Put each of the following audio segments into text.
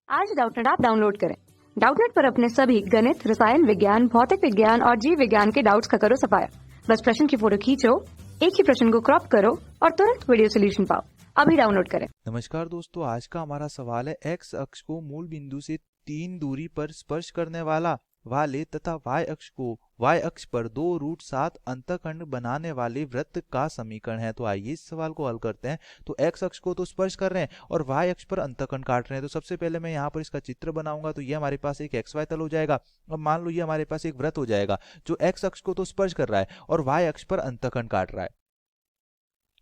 आज Doubtnut app download करें। Doubtnut पर अपने सभी गणित, रसायन विज्ञान, भौतिक विज्ञान और जीव विज्ञान के डाउट्स का करो सफाया। बस प्रश्न की फोटो खींचो, एक ही प्रश्न को क्रॉप करो और तुरंत वीडियो सोल्यूशन पाओ। अभी डाउनलोड करें। नमस्कार दोस्तों, आज का हमारा सवाल है एक्स अक्ष को मूल बिंदु से 3 दूरी पर स्पर्श करने वाले तथा वाई अक्ष को वाई अक्ष पर 2√7 अंतःखंड बनाने वाले वृत्त का समीकरण है। तो आइए इस सवाल को हल करते हैं। तो एक्स अक्ष को तो स्पर्श कर रहे हैं और वाई अक्ष पर अंतःखंड काट रहे हैं। तो सबसे पहले मैं यहाँ पर इसका चित्र बनाऊंगा। तो ये हमारे पास एक एक्स वाई तल हो जाएगा। अब मान लो ये हमारे पास एक वृत्त हो जाएगा जो एक्स अक्ष को तो स्पर्श कर रहा है और वाई अक्ष पर अंतःखंड काट रहा है।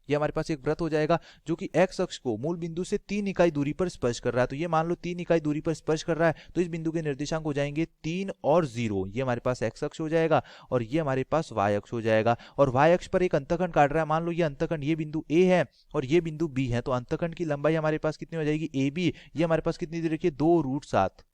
ये हमारे पास एक वृत्त हो जाएगा जो कि एक्स अक्ष को मूल बिंदु से 3 इकाई दूरी पर स्पर्श कर रहा है। तो ये मान लो 3 इकाई दूरी पर स्पर्श कर रहा है, तो इस बिंदु के निर्देशांक हो जाएंगे 3 और 0। ये हमारे पास एक्स अक्ष हो जाएगा और ये हमारे पास वाई अक्ष हो जाएगा। और वाई अक्ष पर एक अंतःखंड काट रहा है। मान लो ये अंतःखंड, ये बिंदु ए है और ये बिंदु बी है। तो अंतःखंड की लंबाई हमारे पास कितनी हो जाएगी, ए बी। ये हमारे पास कितनी देखिए 2√7।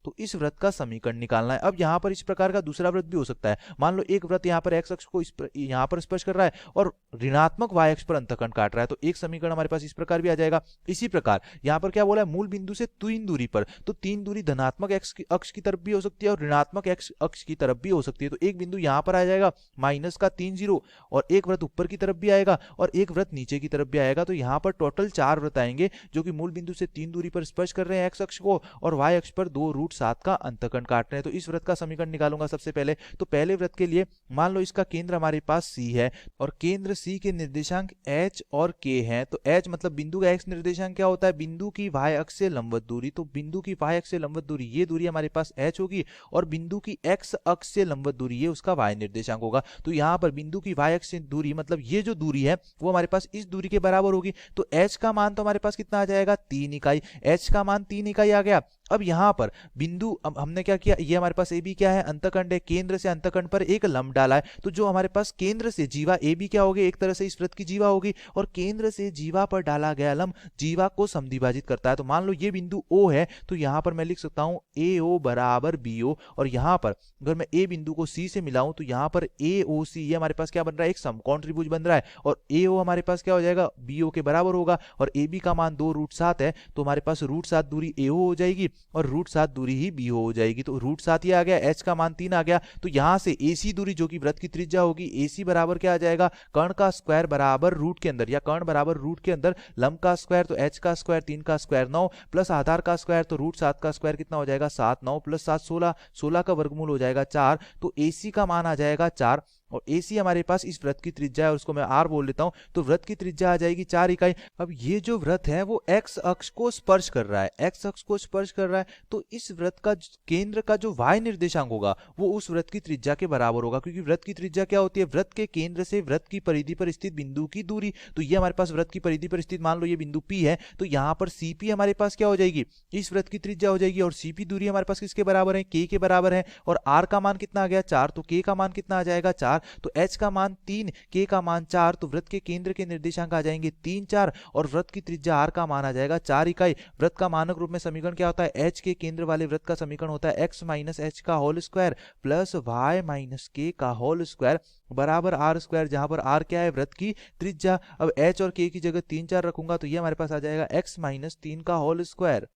तो इस वृत्त का समीकरण निकालना है। अब यहाँ पर इस प्रकार का दूसरा वृत्त भी हो सकता है। मान लो एक वृत्त यहाँ पर एक्स अक्ष को यहाँ पर स्पर्श कर रहा है और ऋणात्मक वाई अक्ष पर अंतःखंड काट रहा है। तो एक समीकरण हमारे पास इस प्रकार भी आ जाएगा। इसी प्रकार यहाँ पर क्या बोला है, मूल बिंदु से 3 दूरी पर, तो 3 दूरी धनात्मक अक्ष की तरफ भी हो सकती है और ऋणात्मक अक्ष की तरफ भी हो सकती है। तो एक बिंदु यहाँ पर आ जाएगा माइनस का 3 0 और एक वृत्त ऊपर की तरफ भी आएगा और एक वृत्त नीचे की तरफ भी आएगा। तो यहाँ पर टोटल 4 वृत्त आएंगे जो कि मूल बिंदु से 3 दूरी पर स्पर्श कर रहे हैं एक्स अक्ष को और वाई अक्ष पर 2√7 का अंतःखंड काट रहे हैं। तो इस वृत्त का समीकरण निकालूंगा सबसे पहले। तो पहले वृत्त के लिए मान लो इसका केंद्र हमारे पास C है और केंद्र C के निर्देशांक H और K हैं। तो H मतलब बिंदु का X निर्देशांक क्या होता है, बिंदु की Y अक्ष से लंबवत दूरी। तो बिंदु की Y अक्ष से लंबवत दूरी, ये दूरी हमारे पास H होगी और बिंदु की X अक्ष से लंबवत दूरी, ये उसका Y निर्देशांक होगा। तो यहाँ पर बिंदु की Y अक्ष से दूरी मतलब ये जो दूरी है वो हमारे पास इस दूरी के बराबर होगी। तो H का मान तो हमारे पास कितना आ जाएगा, 3 इकाई। H का मान 3 इकाई आ गया। अब यहाँ पर बिंदु, अब हमने क्या किया, ये हमारे पास ए बी क्या है, अंतःखंड है। केंद्र से अंतःखंड पर एक लंब डाला है। तो जो हमारे पास केंद्र से जीवा ए बी क्या होगी, एक तरह से इस वृत्त की जीवा होगी और केंद्र से जीवा पर डाला गया लंब जीवा को समद्विभाजित करता है। तो मान लो ये बिंदु O है, तो यहाँ पर मैं लिख सकता हूँ AO बराबर BO। और यहाँ पर अगर मैं A बिंदु को C से मिलाऊं तो यहाँ पर AOC, ये हमारे पास क्या बन रहा है, एक समकोण त्रिभुज बन रहा है और AO हमारे पास क्या हो जाएगा, BO के बराबर होगा और AB का मान 2√7 है। तो हमारे पास √7 दूरी AO हो जाएगी और √7 दूरी ही BO हो जाएगी। तो √7 ये आ गया, H का मान 3 आ गया। तो यहां से AC दूरी जो कि वृत्त की त्रिज्या होगी, AC बराबर क्या आ जाएगा, कर्ण का स्क्वायर बराबर रूट के अंदर या कर्ण बराबर रूट के अंदर लंब का स्क्वायर। तो H का स्क्वायर 3 का स्क्वायर 9 प्लस आधार का स्क्वायर, तो √7 का स्क्वायर कितना हो जाएगा 7, 9 प्लस 7 16, 16 का वर्गमूल हो जाएगा 4। तो AC का मान आ जाएगा 4 और AC हमारे पास इस वृत्त की त्रिज्या है और उसको मैं R बोल लेता हूं। तो वृत्त की त्रिज्या आ जाएगी 4 इकाई। अब ये जो वृत्त है वो X अक्ष को स्पर्श कर रहा है, X अक्ष को स्पर्श कर रहा है। तो इस वृत्त का केंद्र का जो Y निर्देशांक होगा वो उस वृत्त की त्रिज्या के बराबर होगा, क्योंकि वृत्त की त्रिज्या क्या होती है, वृत्त के केंद्र से वृत्त की परिधि पर स्थित बिंदु की दूरी। तो ये हमारे पास वृत्त की परिधि पर स्थित, मान लो ये बिंदु P है, तो यहाँ पर CP हमारे पास क्या हो जाएगी, इस वृत्त की त्रिज्या हो जाएगी और CP दूरी हमारे पास किसके बराबर है, K के बराबर है। और R का मान कितना आ गया 4, तो K का मान कितना आ जाएगा 4। तो H का मान 3, K का मान 4। तो वृत्त के केंद्र के निर्देशांक आ जाएंगे 3 4 और वृत्त की त्रिज्या R का मान आ जाएगा 4 इकाई। वृत्त का मानक रूप में समीकरण क्या होता है, H के केंद्र वाले वृत्त का समीकरण होता है x माइनस h का whole square plus y minus k का होल स्क्वायर बराबर R स्क्वायर, जहां पर R क्या है, वृत्त की त्रिज्या। अब h और k की जगह 3 4 रखूंगा तो ये हमारे पास आ जाएगा x माइनस 3 का whole square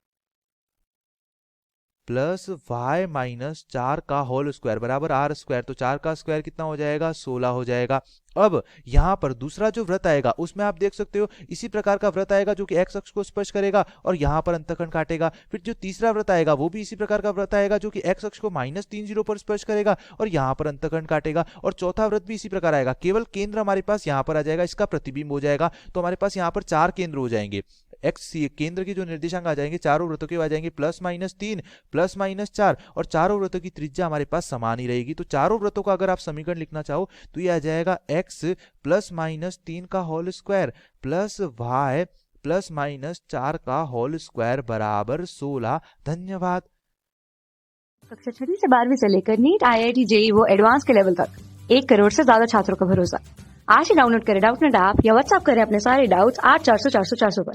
plus y minus 4 का होल स्क्वायर बराबर R स्क्वायर। तो 4 का स्क्वायर कितना हो जाएगा, 16 हो जाएगा। अब यहाँ पर दूसरा जो वृत्त आएगा उसमें आप देख सकते हो इसी प्रकार का वृत्त आएगा जो कि x अक्ष को स्पर्श करेगा और यहाँ पर अंतःखंड काटेगा। फिर जो तीसरा वृत्त आएगा वो भी इसी प्रकार का वृत्त आएगा जो कि x अक्ष को -3 0 पर स्पर्श करेगा और यहाँ पर अंतःखंड काटेगा। और चौथा वृत्त भी इसी प्रकार आएगा, केवल केंद्र हमारे पास यहाँ पर आ जाएगा, इसका प्रतिबिंब हो जाएगा। तो हमारे पास यहाँ पर 4 केंद्र हो जाएंगे। x केंद्र के जो निर्देशांक आ जाएंगे चारों वृत्तों के आ जाएंगे +-3 +-4 और चारों वृत्तों की त्रिज्या हमारे पास समान ही रहेगी। तो चारों वृत्तों का अगर आप समीकरण लिखना चाहो तो ये आ जाएगा x +-3 का होल स्क्वायर प्लस y +-4 का होल स्क्वायर बराबर 16। धन्यवाद। कक्षा 6 से 12वीं से लेकर नीट, IIT, JEE वो एडवांस के लेवल तक 1 करोड़ से ज्यादा छात्रों का भरोसा। आज ही डाउनलोड करें डाउटनेट ऐप या व्हाट्सएप करें अपने सारे डाउट्स 8400 400 400 पर।